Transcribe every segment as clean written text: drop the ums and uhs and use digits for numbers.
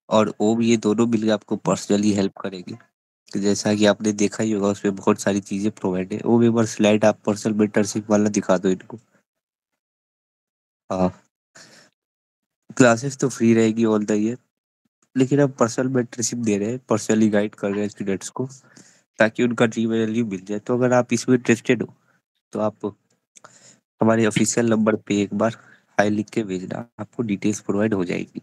और ओम, ये दोनों मिलकर आपको पर्सनली हेल्प करेंगे। तो जैसा कि आपने देखा ही होगा, उसमें बहुत सारी चीजें प्रोवाइड है। ओम, एक बार स्लाइड आप पर्सनल मेंटरशिप वाला दिखा दो इनको। हाँ। क्लासेस तो फ्री रहेगी ऑल द ईयर, लेकिन अब पर्सनल मेंटरशिप दे रहे हैं, पर्सनली गाइड कर रहे हैं स्टूडेंट्स को, ताकि उनका ड्रीम वैल्यू मिल जाए। तो अगर आप इसमें इंटरेस्टेड हो तो आप हमारे ऑफिशियल नंबर पे एक बार हाई लिख के भेजना, आपको डिटेल्स प्रोवाइड हो जाएगी।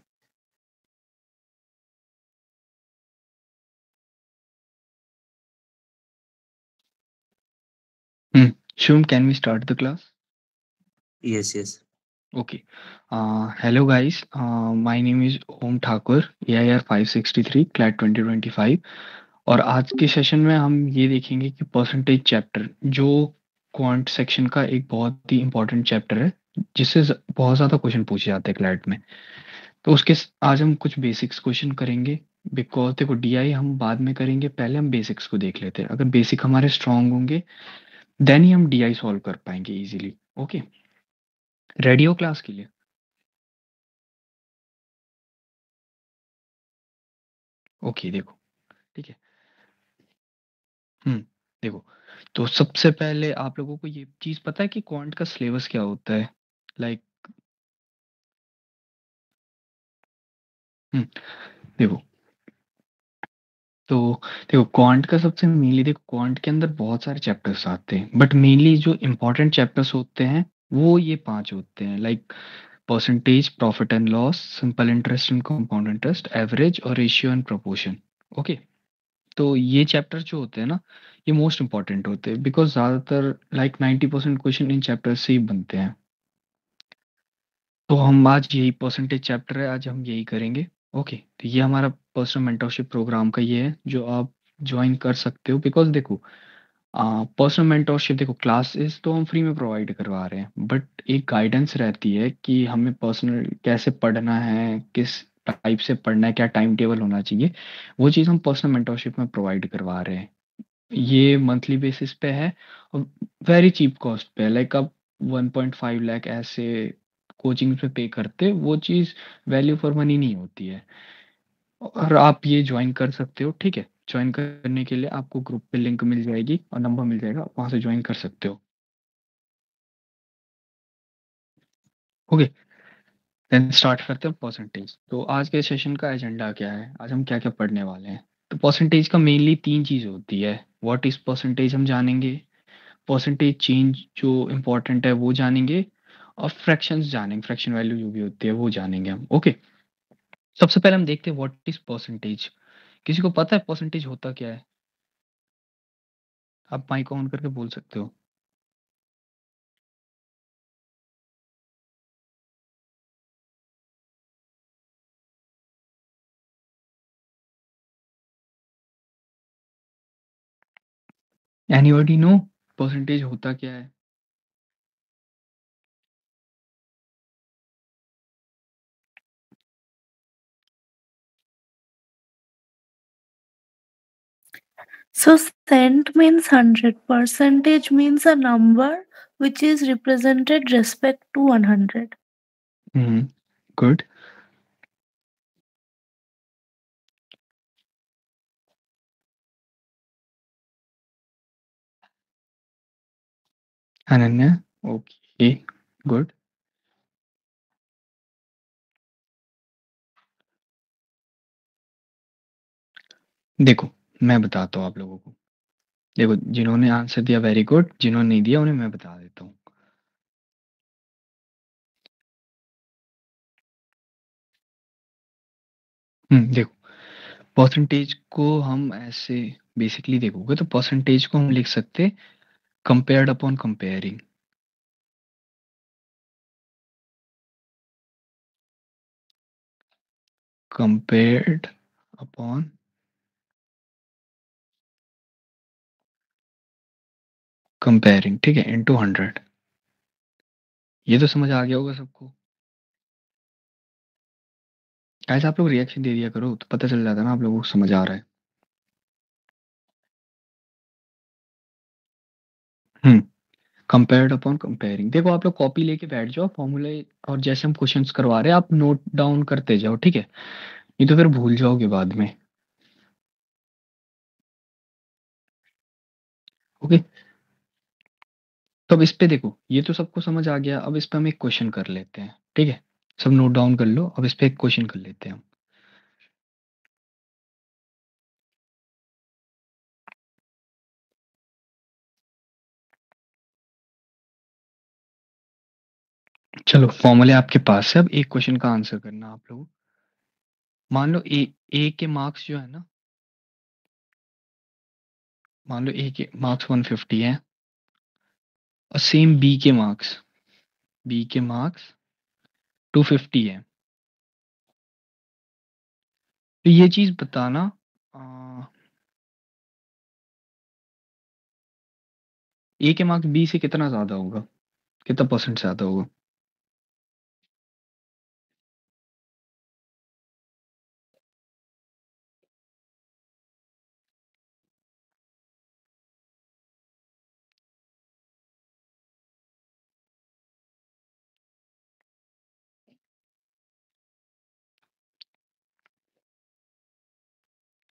Hmm. Shum, can we start the class? Yes yes. Okay. Hello guys. My name is Om Thakur, AIR 563, CLAT 2025. और आज के सेशन में हम ये देखेंगे कि परसेंटेज चैप्टर जो क्वांट सेक्शन का एक बहुत ही इंपॉर्टेंट चैप्टर है, जिससे बहुत ज़्यादा क्वेश्चन पूछे जाते हैं क्लैट में। तो आज हम कुछ बेसिक्स क्वेश्चन करेंगे। बिकॉज देखो डीआई हम बाद में करेंगे, पहले हम बेसिक्स को देख लेते हैं। अगर बेसिक हमारे स्ट्रांग होंगे देन ही हम डीआई सॉल्व कर पाएंगे इजीली। ओके, रेडी हो क्लास के लिए? ओके, देखो, ठीक है। हुँ, देखो, तो सबसे पहले आप लोगों को ये चीज़ पता है कि क्वांट का सिलेबस क्या होता है? लाइक हुँ, देखो, तो देखो क्वांट का सबसे मेनली देखो क्वांट के अंदर बहुत सारे चैप्टर्स आते हैं, बट मेनली जो इम्पोर्टेंट चैप्टर्स होते हैं, वो ये 5 होते हैं। Like percentage, profit and loss, simple interest and compound interest, average और रेशियो एंड प्रोपोर्शन। ओके? तो ये चैप्टर जो होते हैं ना, ये मोस्ट इम्पोर्टेंट होते हैं बिकॉज़ ज़्यादातर लाइक 90% क्वेश्चन इन चैप्टर से ही बनते हैं। तो हम आज यही परसेंटेज चैप्टर है, आज हम यही करेंगे। ओके, तो ये हमारा पर्सनल मेंटरशिप प्रोग्राम का ये है जो आप जॉइन कर सकते हो। बिकॉज़ देखो पर्सनल मेंटरशिप देखो क्लासेस तो हम फ्री में प्रोवाइड करवा रहे हैं, बट एक गाइडेंस रहती है कि हमें पर्सनल कैसे पढ़ना है, किस टाइप से पढ़ना है, क्या टाइम टेबल होना चाहिए, वो चीज़ हम पर्सनल मेंटरशिप में प्रोवाइड करवा रहे हैं। ये मंथली बेसिस पे है और वेरी चीप कॉस्ट पे है। लाइक आप 1.5 लाख ऐसे कोचिंग पे पे करते, वो चीज़ वैल्यू फॉर मनी नहीं होती है। और आप ये ज्वाइन कर सकते हो, ठीक है? ज्वाइन करने के लिए आपको ग्रुप पे लिंक मिल जाएगी और नंबर मिल जाएगा, आप वहाँ से ज्वाइन कर सकते हो। ओके, देन स्टार्ट करते हैं परसेंटेज। तो आज के सेशन का एजेंडा क्या है, आज हम क्या क्या पढ़ने वाले हैं? तो परसेंटेज का मेनली तीन चीज़ होती है। व्हाट इज परसेंटेज हम जानेंगे, परसेंटेज चेंज जो इम्पोर्टेंट है वो जानेंगे, और फ्रैक्शंस जानेंगे, फ्रैक्शन वैल्यू जो भी होती है वो जानेंगे हम। ओके, सबसे पहले हम देखते हैं व्हाट इज परसेंटेज। किसी को पता है परसेंटेज होता क्या है? आप माइक ऑन करके बोल सकते हो। एनीबॉडी नो परसेंटेज होता क्या है? So cent means 100. Percentage means a number which is represented respect to 100. Good. Ananya, okay, good. देखो, मैं बताता हूँ आप लोगों को। देखो, जिन्होंने आंसर दिया वेरी गुड, जिन्होंने नहीं दिया उन्हें मैं बता देता हूँ। देखो, परसेंटेज को हम ऐसे बेसिकली देखोगे तो परसेंटेज को हम लिख सकते compared upon comparing. Compared upon comparing, ठीक है, इनटू 100। ये तो समझ आ गया होगा सबको। ऐसा आप लोग रिएक्शन दे दिया करो तो पता चल जाता है ना आप लोगों को समझ आ रहा है। हम्म कंपेयर्ड अपॉन कंपेयरिंग। देखो आप लोग कॉपी लेके बैठ जाओ, फॉर्मूले और जैसे हम क्वेश्चंस करवा रहे हैं आप नोट डाउन करते जाओ, ठीक है? ये तो फिर भूल जाओगे बाद में। ओके, तो अब इस पे देखो, ये तो सबको समझ आ गया। अब इस पे हम एक क्वेश्चन कर लेते हैं, ठीक है? सब नोट डाउन कर लो, अब इस पे एक क्वेश्चन कर लेते हैं हम। चलो, फॉर्मूले आपके पास है, अब एक क्वेश्चन का आंसर करना आप लोग। मान लो ए के मार्क्स जो है ना, मान लो ए के मार्क्स 150 है, और सेम बी के मार्क्स 250 है। तो ये चीज बताना, ए के मार्क्स बी से कितना ज्यादा होगा, कितना परसेंट ज्यादा होगा?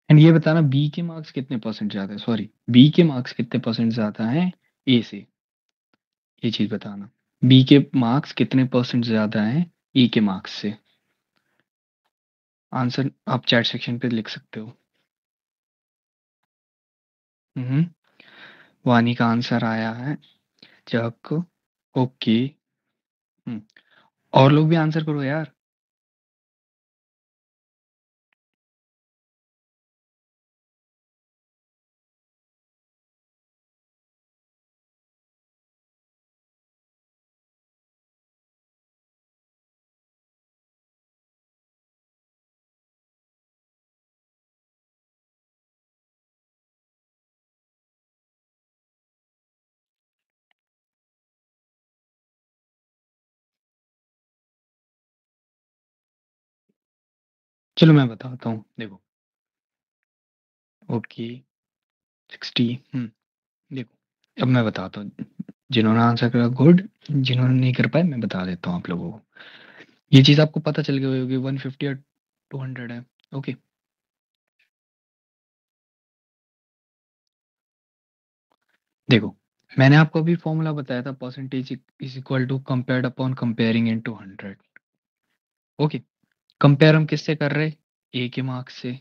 एंड ये बताना बी के मार्क्स कितने परसेंट ज्यादा है, सॉरी, बी के मार्क्स कितने परसेंट ज्यादा है ए से, ये चीज बताना। बी के मार्क्स कितने परसेंट ज्यादा है ए के मार्क्स से? आंसर आप चैट सेक्शन पे लिख सकते हो। हम्म, वानी का आंसर आया है, चक। ओके। हम्म, और लोग भी आंसर करो यार। चलो मैं बताता हूँ, देखो। ओके, 60। देखो, अब मैं बताता हूँ। जिन्होंने आंसर करा गुड, जिन्होंने नहीं कर पाए मैं बता देता हूँ आप लोगों को। ये चीज आपको पता चल गई होगी, 150 और 200 है। ओके, देखो, मैंने आपको अभी फॉर्मूला बताया था, percentage is equal to compared upon comparing into 100। Okay, compare हम किससे कर रहे, ए के मार्क्स से,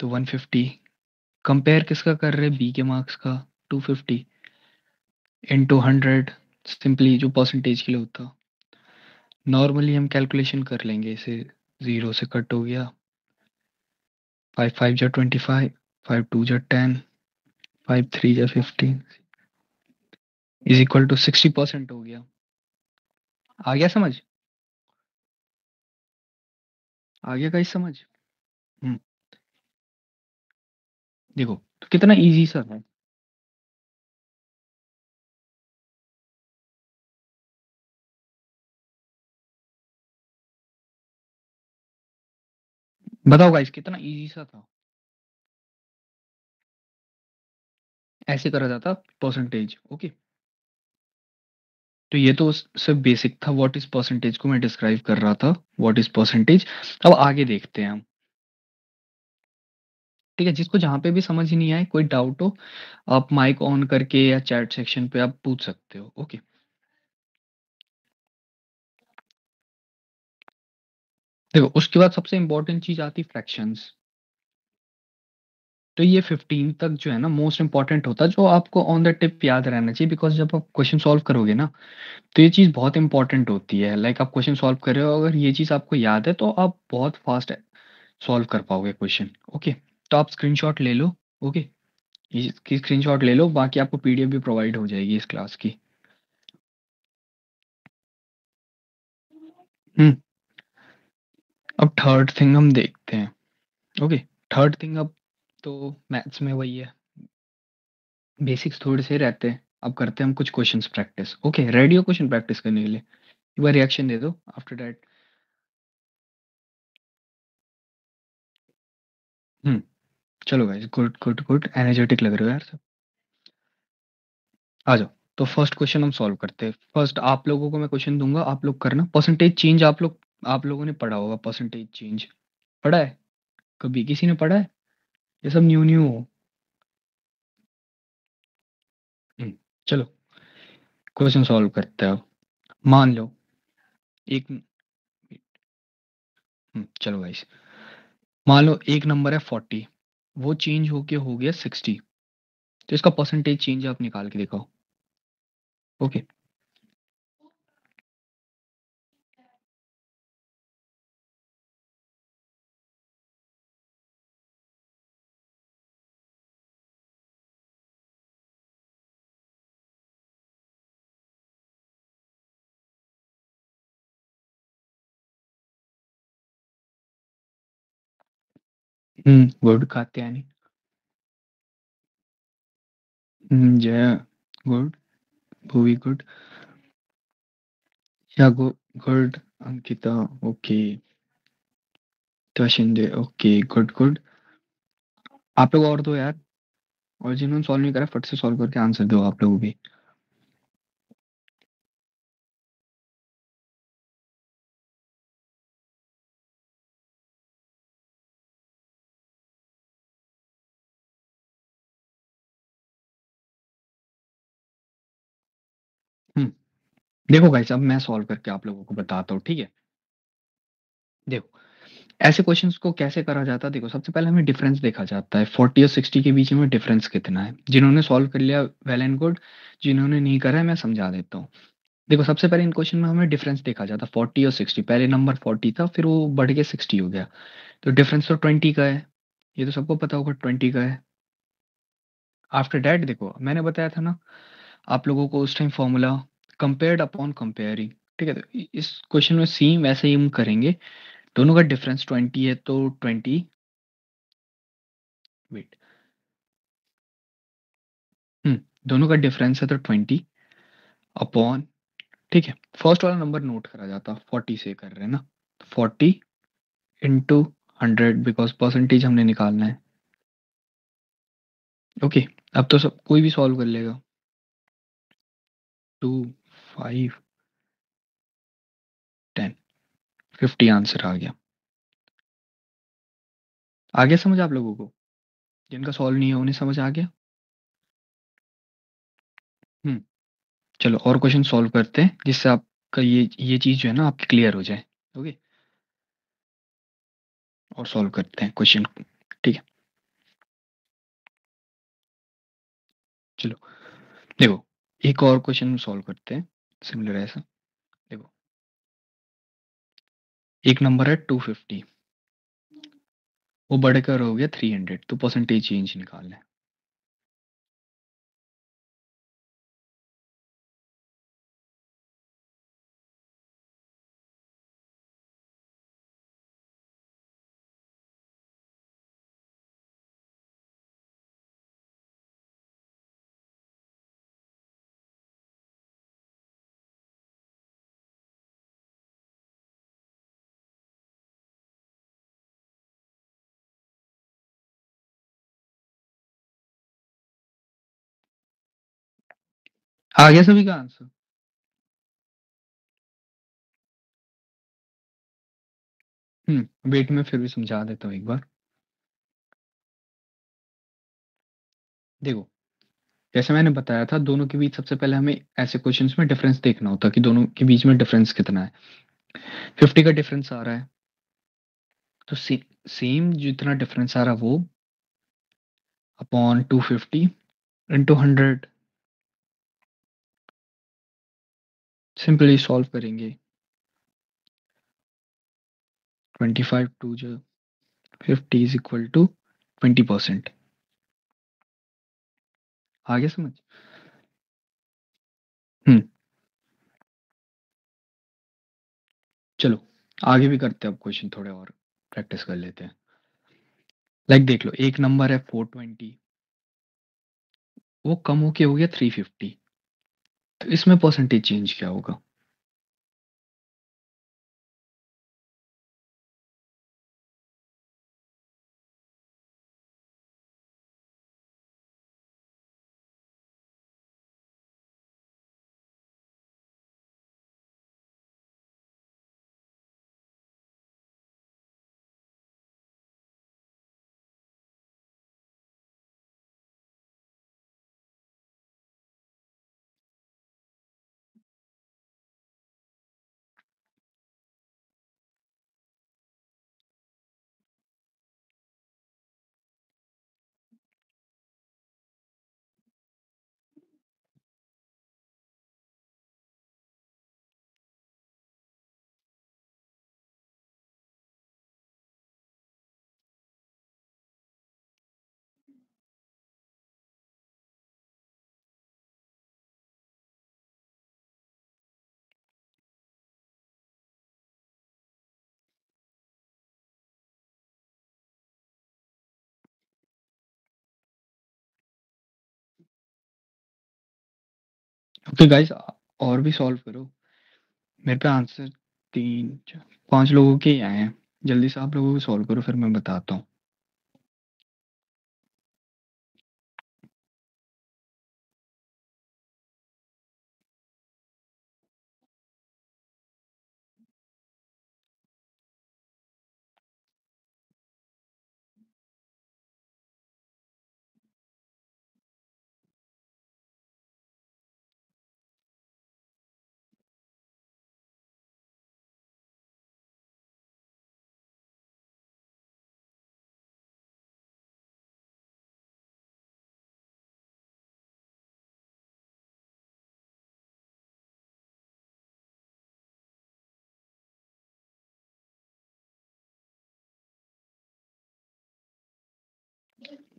तो 150। कंपेयर किसका कर रहे, बी के मार्क्स का, 250 इनटू 100, सिंपली जो परसेंटेज के लिए होता। नॉर्मली हम कैलकुलेशन कर लेंगे इसे, 0 से कट हो गया, 5 5 जा 25, 5 2 जा 10, 5 3 जा 15, इज इक्वल टू 60% हो गया। आ गया समझ, आ गया गाइस समझ? हम्म, देखो, तो कितना इजी सा है। बताओ गाइस, कितना इजी सा था। ऐसे करा जाता परसेंटेज। ओके, तो ये तो सिर्फ बेसिक था, व्हाट इज परसेंटेज को मैं डिस्क्राइब कर रहा था, व्हाट इज परसेंटेज। अब आगे देखते हैं हम, ठीक है? जिसको जहां पे भी समझ ही नहीं आए, कोई डाउट हो, आप माइक ऑन करके या चैट सेक्शन पे आप पूछ सकते हो। ओके, देखो, उसके बाद सबसे इंपॉर्टेंट चीज आती फ्रैक्शंस। तो ये 15 तक जो है ना, मोस्ट इंपॉर्टेंट होता है, जो आपको ऑन द टिप याद रहना चाहिए, बिकॉज जब आप क्वेश्चन सॉल्व करोगे ना, तो ये चीज़ बहुत इंपॉर्टेंट होती है। लाइक आप क्वेश्चन सॉल्व कर रहे हो, अगर ये चीज़ आपको याद है तो आप बहुत फास्ट सॉल्व कर पाओगे क्वेश्चन। ओके, तो आप स्क्रीनशॉट ले लो। ओके, इसकी स्क्रीनशॉट ले लो, बाकी आपको पीडीएफ भी प्रोवाइड हो जाएगी इस क्लास की। हम्म, अब थर्ड थिंग हम देखते हैं। ओके, थर्ड थिंग, अब तो मैथ्स में वही है, बेसिक्स थोड़े से रहते हैं। अब करते हैं हम कुछ क्वेश्चंस प्रैक्टिस। ओके, रेडी हो क्वेश्चन प्रैक्टिस करने के लिए? एक बार रिएक्शन दे दो आफ्टर दैट। हम्म, चलो guys, good good good, energetic लग रहे हो यार सब। आ जाओ, तो फर्स्ट क्वेश्चन हम सॉल्व करते हैं। फर्स्ट आप लोगों को मैं क्वेश्चन दूंगा, आप लोग करना। परसेंटेज चेंज आप लोगों ने पढ़ा होगा, परसेंटेज चेंज। पढ़ा है? कभी किसी ने पढ़ा है? ये सब न्यू हो। चलो क्वेश्चन सॉल्व करते हैं अब। मान लो एक चलो गाइस, मान लो एक नंबर है 40, वो चेंज होके हो गया 60, तो इसका परसेंटेज चेंज आप निकाल के दिखाओ। ओके। गुड कात्यायनी। जय गुड, भूवी गुड, या good, Ankita okay, Shinde okay, good good. आप लोग और दो यार, और जिन्होंने सॉल्व नहीं करा फट से सॉल्व करके आंसर दो आप लोग भी। देखो गाइस, अब मैं सॉल्व करके आप लोगों को बताता हूँ, ठीक है। देखो ऐसे क्वेश्चंस को कैसे करा जाता है, देखो सबसे पहले हमें डिफरेंस देखा जाता है 40 और 60 के बीच में डिफरेंस कितना है। जिन्होंने सॉल्व कर लिया वेल एंड गुड, जिन्होंने नहीं करा है मैं समझा देता हूँ। देखो सबसे पहले इन क्वेश्चन में हमें डिफरेंस देखा जाता 40 और 60। पहले नंबर 40 था, फिर वो बढ़ के 60 हो गया, तो डिफरेंस तो 20 का है, ये तो सबको पता होगा 20 का है। आफ्टर डैट देखो मैंने बताया था ना आप लोगों को उस time formula, compared upon comparing, ठीक है। तो इस क्वेश्चन में सेम वैसे ही हम करेंगे। दोनों का डिफरेंस 20 है तो 20, वेट, दोनों का डिफरेंस है तो 20 अपॉन, ठीक है। फर्स्ट वाला नंबर नोट करा जाता, 40 से कर रहे हैं ना, 40 इंटू 100, बिकॉज परसेंटेज हमने निकालना है। ओके, अब तो सब कोई भी सॉल्व कर लेगा। 2 5 10 50 आंसर आ गया समझ आप लोगों को? जिनका सॉल्व नहीं है उन्हें समझ आ गया? हम्म चलो और क्वेश्चन सॉल्व करते हैं जिससे आपका ये चीज जो है ना आपकी क्लियर हो जाए। ओके, और सॉल्व करते हैं क्वेश्चन, ठीक है। चलो देखो एक और क्वेश्चन सॉल्व करते हैं सिमिलर ऐसा। देखो एक नंबर है 250, वो बढ़कर हो गया 300, तो परसेंटेज चेंज निकालना है। आ गया सभी का आंसर? वेट में फिर भी समझा देता हूँ एक बार। देखो जैसे मैंने बताया था दोनों के बीच सबसे पहले हमें ऐसे क्वेश्चंस में डिफरेंस देखना होता है कि दोनों के बीच में डिफरेंस कितना है। 50 का डिफरेंस आ रहा है, तो सेम जितना डिफरेंस आ रहा है वो अपॉन 250 इंटू 100, सिंपली सॉल्व करेंगे। 25 टू जो 50 इज इक्वल टू 20%। आ गया समझ? हम्म चलो आगे भी करते हैं अब क्वेश्चन, थोड़े और प्रैक्टिस कर लेते हैं। लाइक देख लो एक नंबर है 420, वो कम होके हो गया 350, तो इसमें परसेंटेज चेंज क्या होगा? ओके गाइस, और भी सॉल्व करो। मेरे पे आंसर 3 4 5 लोगों के ही आए हैं। जल्दी से आप लोगों को सॉल्व करो, फिर मैं बताता हूँ।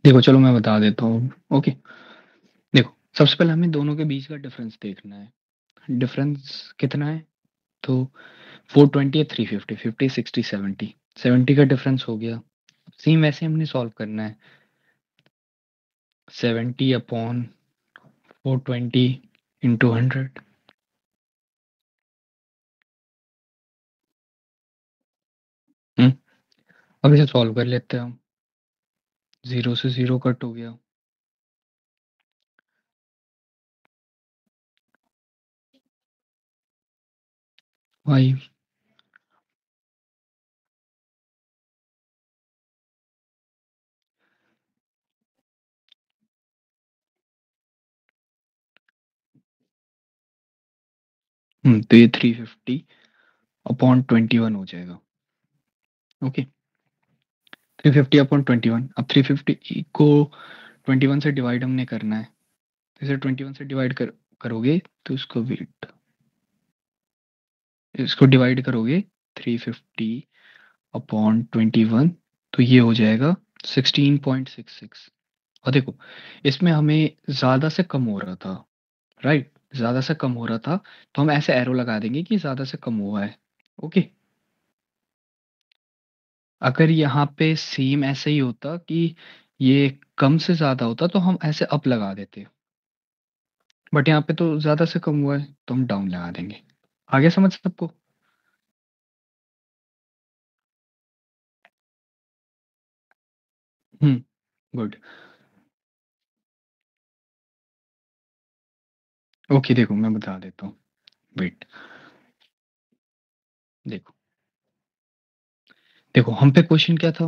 देखो चलो मैं बता देता हूँ। ओके, देखो सबसे पहले हमें दोनों के बीच का डिफरेंस देखना है। डिफरेंस कितना है? तो 420 या 350, 50 60 70, 70 का डिफरेंस हो गया। सेम वैसे हमने सॉल्व करना है। 70 अपॉन 420 इंटू 100। अब इसे सॉल्व कर लेते हैं हम। 0 से 0 कट हो गया। 5। तो ये 350 अपॉन 21 हो जाएगा। Okay, 350 upon 21। अब 350 को 21 से डिवाइड हमने करना है। तो इसे 21 से डिवाइड करोगे तो इसको डिवाइड करोगे 350 अपॉन 21, तो ये हो जाएगा 16.66। और देखो इसमें हमें ज़्यादा से कम हो रहा था, राइट? ज़्यादा से कम हो रहा था, तो हम ऐसे एरो लगा देंगे कि ज़्यादा से कम हुआ है। ओके, अगर यहाँ पे सेम ऐसे ही होता कि ये कम से ज़्यादा होता तो हम ऐसे अप लगा देते, बट यहाँ पे तो ज़्यादा से कम हुआ है तो हम डाउन लगा देंगे। आगे समझ सबको? गुड। ओके, देखो मैं बता देता हूँ। वेट, देखो देखो हम पे क्वेश्चन क्या था?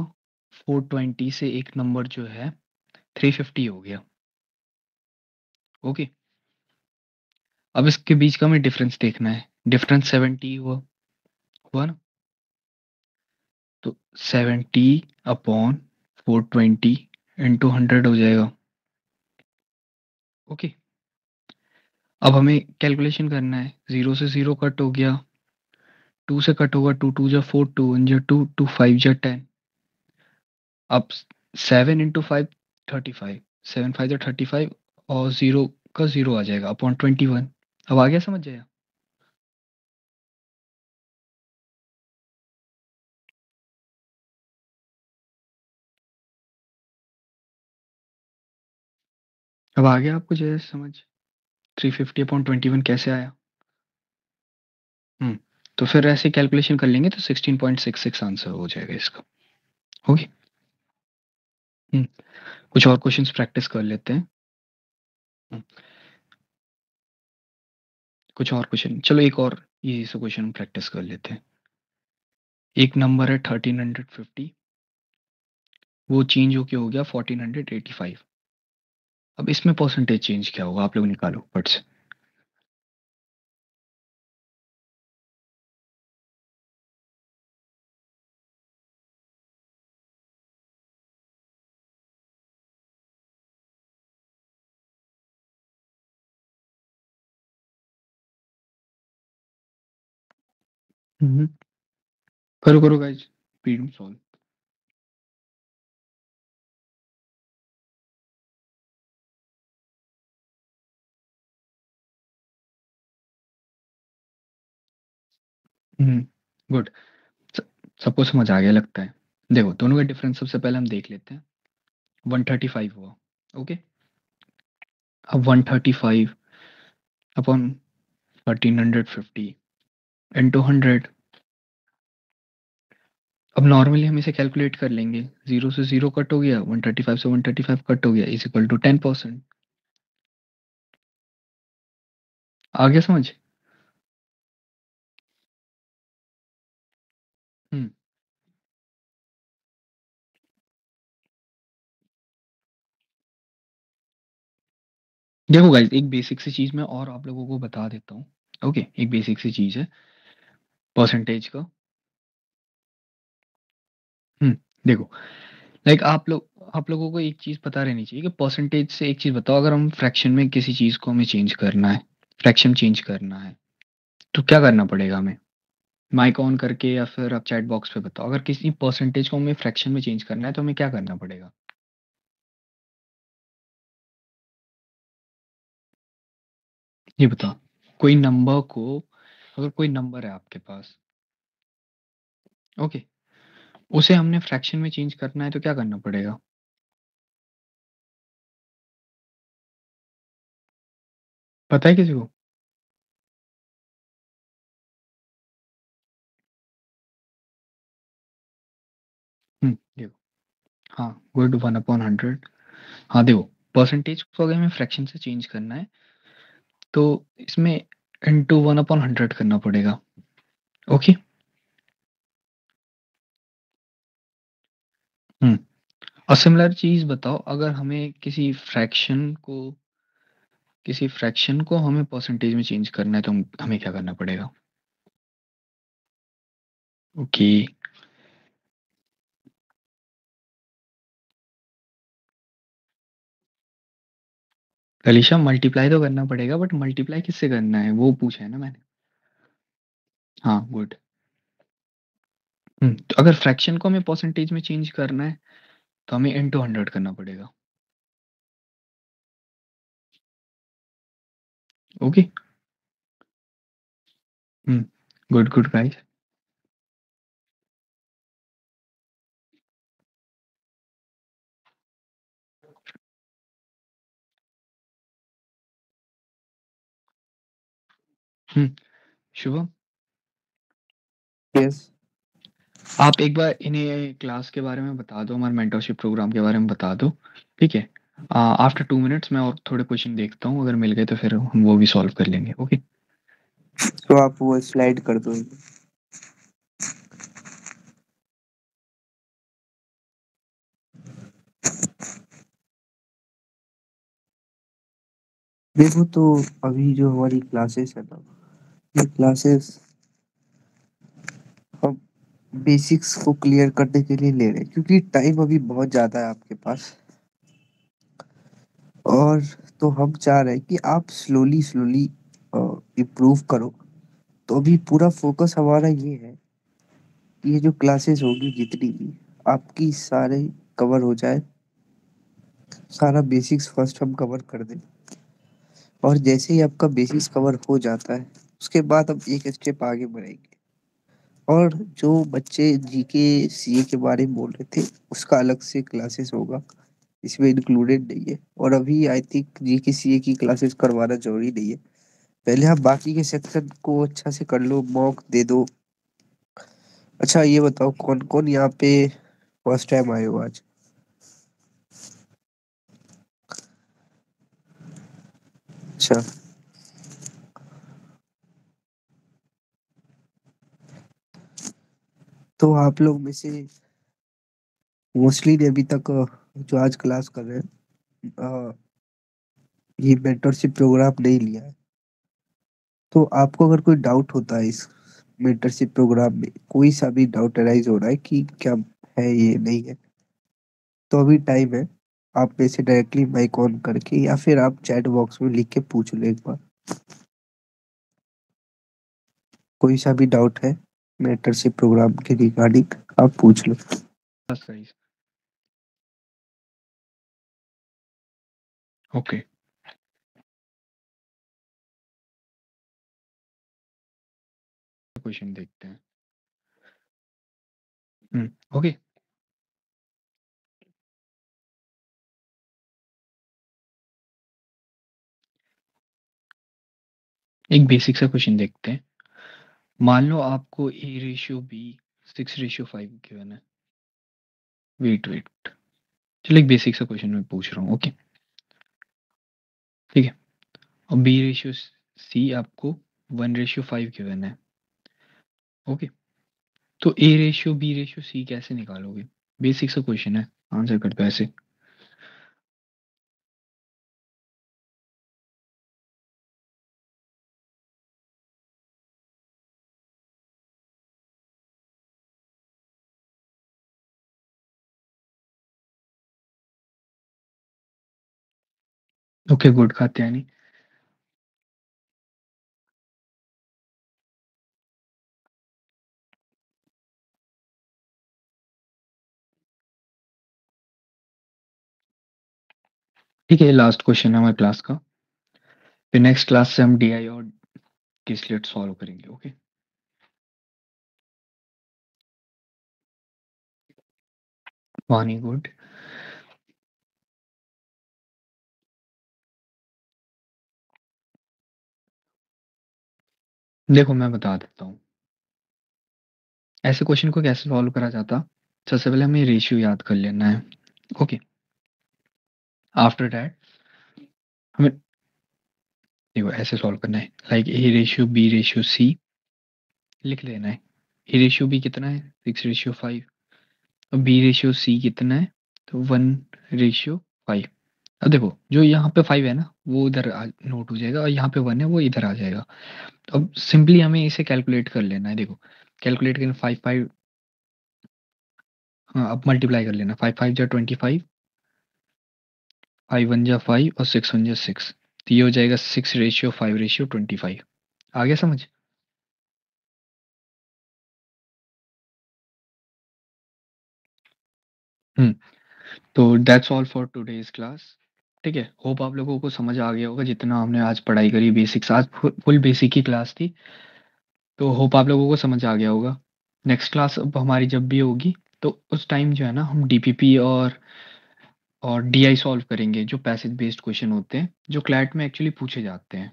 420 से एक नंबर जो है 350 हो गया। ओके, अब इसके बीच का हमें डिफरेंस देखना है। डिफरेंस 70 हुआ हुआ ना? तो 70 अपॉन 420 इंटू 100 हो जाएगा। ओके, अब हमें कैलकुलेशन करना है। 0 से 0 कट हो गया, 2 से कट होगा, 2 2 जा 4, 2 1 जा 2, 2 5 जा 10। अब 7 इंटू 5 35, 7 5 जा 35, और 0 का 0 आ जाएगा अपॉन 21। अब आ गया समझ जाएगा? अब आ गया आपको जैसे समझ? 350 अपॉन 21 कैसे आया? हम्म, तो फिर ऐसे कैलकुलेशन कर लेंगे तो 16.66 आंसर हो जाएगा इसका। ओके, हम्म, कुछ और क्वेश्चंस प्रैक्टिस कर लेते हैं। हम्म, कुछ और क्वेश्चन, चलो एक और इजी सा क्वेश्चन प्रैक्टिस कर लेते हैं। एक नंबर है 1350, वो चेंज होके हो गया 1485। अब इसमें परसेंटेज चेंज क्या होगा? आप लोग निकालो फट से। हम्म, करो करो गाइज, स्पीड में सॉल्व। गुड, सबको समझ आ गया लगता है। देखो दोनों का डिफरेंस सबसे पहले हम देख लेते हैं। 135 हुआ। ओके, अब 135 अपॉन 1350 इंटू 100। अब नॉर्मली हम इसे कैलकुलेट कर लेंगे, 0 से 0 कट हो गया, 135 से 135 कट हो गया, इज इक्वल टू 10%। आ गया समझ? हम्म देखो गाइस, एक बेसिक सी चीज मैं और आप लोगों को बता देता हूँ। ओके, एक बेसिक सी चीज है परसेंटेज का। देखो, लाइक आप लोगों को एक चीज पता रहनी चाहिए कि परसेंटेज से एक चीज बताओ, अगर हम फ्रैक्शन में किसी चीज को हमें चेंज करना है, फ्रैक्शन चेंज करना है, तो क्या करना पड़ेगा हमें? माइक ऑन करके या फिर आप चैट बॉक्स पे बताओ, अगर किसी परसेंटेज को हमें फ्रैक्शन में चेंज करना है तो हमें क्या करना पड़ेगा? ये बताओ, कोई नंबर को, अगर कोई नंबर है आपके पास, ओके, उसे हमने फ्रैक्शन में चेंज करना है तो क्या करना पड़ेगा? पता है किसी को? देखो, हाँ, गुड, 1/100। हाँ देखो, परसेंटेज को अगर हमें फ्रैक्शन से चेंज करना है तो इसमें इंटू 1/100 करना पड़ेगा। ओके। हम्म और सिमिलर चीज बताओ, अगर हमें किसी फ्रैक्शन को हमें परसेंटेज में चेंज करना है तो हमें क्या करना पड़ेगा? ओके। अलीशा, मल्टीप्लाई तो करना पड़ेगा, बट मल्टीप्लाई किससे करना है वो पूछा है ना मैंने। हाँ, गुड। तो अगर फ्रैक्शन को हमें परसेंटेज में चेंज करना है तो हमें इंटू 100 करना पड़ेगा। Okay. Good good guys. Shubham, yes. आप एक बार इन्हें क्लास के बारे में बता दो, हमारे मेंटरशिप प्रोग्राम के बारे में बता दो, ठीक है? आफ्टर 2 मिनट्स मैं और थोड़े क्वेश्चन देखता हूँ, अगर मिल गए तो फिर हम वो भी सॉल्व कर लेंगे। ओके। तो आप वो स्लाइड कर दो। देखो, तो अभी जो हमारी क्लासेस है ना, ये क्लासेस हम बेसिक्स को क्लियर करने के लिए ले रहे हैं, क्योंकि टाइम अभी बहुत ज्यादा है आपके पास। और तो हम चाह रहे हैं कि आप स्लोली स्लोली इम्प्रूव करो। तो अभी पूरा फोकस हमारा ये है कि ये जो क्लासेस होगी जितनी भी, आपकी सारे कवर हो जाए। सारा बेसिक्स फर्स्ट हम कवर कर दें, और जैसे ही आपका बेसिक्स कवर हो जाता है, उसके बाद हम एक स्टेप आगे बढ़ेंगे। और जो बच्चे जीके सीए के बारे में बोल रहे थे, उसका अलग से क्लासेस होगा, इसमें इंक्लूडेड नहीं है। और अभी आई थिंक जीके सीए की क्लासेस करवाना जरूरी नहीं है। पहले आप बाकी के सेक्शन को अच्छा से कर लो, मॉक दे दो। अच्छा, ये बताओ, कौन कौन यहाँ पे फर्स्ट टाइम आए हो आज? अच्छा, तो आप लोग में से मोस्टली ने अभी तक जो आज क्लास कर रहे हैं, ये मेंटरशिप प्रोग्राम नहीं लिया है। तो आपको अगर कोई डाउट होता है इस मेंटरशिप प्रोग्राम में, कोई सा भी डाउट अराइज हो रहा है कि क्या है ये नहीं है, तो अभी टाइम है। आप में से डायरेक्टली माइक ऑन करके या फिर आप चैट बॉक्स में लिख के पूछ लो एक बार। कोई सा भी डाउट है मेंटरशिप प्रोग्राम के रिगार्डिंग, आप पूछ लो। बस गाइस। ओके, क्वेश्चन देखते हैं। ओके। एक बेसिक सा क्वेश्चन देखते हैं। मान लो आपको A रेशियो B 6:5 गिवन है। वेट चलो एक बेसिक सा क्वेश्चन मैं पूछ रहा हूँ, ओके। ठीक है, और B रेशियो C आपको 1:5 गिवन है, ओके। तो A ratio B ratio C कैसे निकालोगे? बेसिक सा क्वेश्चन है, आंसर करते हो ऐसे। Okay good Katyayani. ठीक है, लास्ट क्वेश्चन है हमारे क्लास का। फिर नेक्स्ट क्लास से हम DI और किसलेट सॉल्व करेंगे, ओके। वानी गुड। देखो मैं बता देता हूँ ऐसे क्वेश्चन को कैसे सॉल्व करा जाता। सबसे पहले हमें रेशियो याद कर लेना है, ओके। आफ्टर दैट हमें देखो ऐसे सॉल्व करना है, like A ratio B ratio C लिख लेना है। A रेशियो B कितना है 6:5, और B रेशियो C कितना है तो 1:5। अब देखो जो यहाँ पे 5 है ना वो उधर नोट हो जाएगा, और यहाँ पे 1 है वो इधर आ जाएगा। अब सिंपली हमें इसे कैलकुलेट कर लेना है। देखो कैलकुलेट करना 5 हाँ, अब मल्टीप्लाई कर लेना। 5 5 जा 25, 5 1 जा 5 और 6 1 जा 6, तो ये हो जाएगा 6:5:25। आ गया समझ? तो that's all for today's class. ठीक है, होप आप लोगों को समझ आ गया होगा जितना हमने आज पढ़ाई करी। बेसिक्स आज फुल बेसिक की क्लास थी, तो होप आप लोगों को समझ आ गया होगा। नेक्स्ट क्लास अब हमारी जब भी होगी तो उस टाइम जो है ना हम DPP और DI सॉल्व करेंगे, जो पैसेज बेस्ड क्वेश्चन होते हैं जो क्लैट में एक्चुअली पूछे जाते हैं।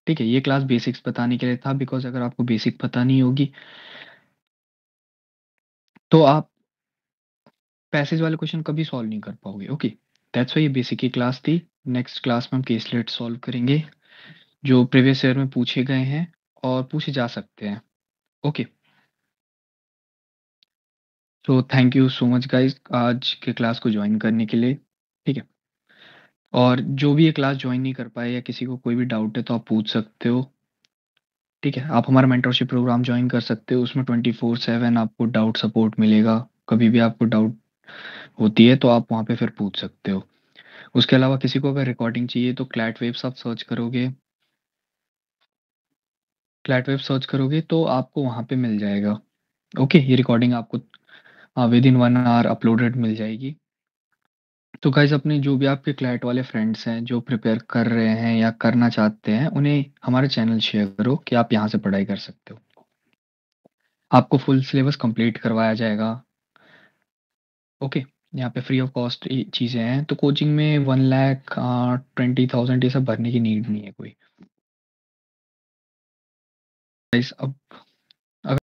ठीक है, ये क्लास बेसिक्स बताने के लिए था, बिकॉज अगर आपको बेसिक पता नहीं होगी तो आप पैसेज वाले क्वेश्चन कभी सॉल्व नहीं कर पाओगे, ओके। दैट्स वाई ये बेसिक की क्लास थी। नेक्स्ट क्लास में हम केसलेट सॉल्व करेंगे जो प्रीवियस ईयर में पूछे गए हैं और पूछे जा सकते हैं, ओके। तो thank you so much guys आज के क्लास को ज्वाइन करने के लिए। ठीक है, और जो भी ये क्लास ज्वाइन नहीं कर पाए या किसी को कोई भी डाउट है तो आप पूछ सकते हो। ठीक है, आप हमारा मेंटरशिप प्रोग्राम ज्वाइन कर सकते हो, उसमें 24/7 आपको डाउट सपोर्ट मिलेगा। कभी भी आपको डाउट होती है तो आप वहाँ पे फिर पूछ सकते हो। उसके अलावा किसी को अगर रिकॉर्डिंग चाहिए तो क्लैट वेव्स आप सर्च करोगे, क्लैट वेव सर्च करोगे तो आपको वहाँ पे मिल जाएगा, ओके। ये रिकॉर्डिंग आपको विद इन 1 आवर अपलोडेड मिल जाएगी। तो गाइज अपने जो भी आपके क्लैट वाले फ्रेंड्स हैं जो प्रिपेयर कर रहे हैं या करना चाहते हैं उन्हें हमारे चैनल शेयर करो कि आप यहाँ से पढ़ाई कर सकते हो। आपको फुल सिलेबस कंप्लीट करवाया जाएगा, ओके। यहाँ पे फ्री ऑफ कॉस्ट चीज़ें हैं, तो कोचिंग में 1,20,000 ये सब भरने की नीड नहीं है कोई। गाइस अब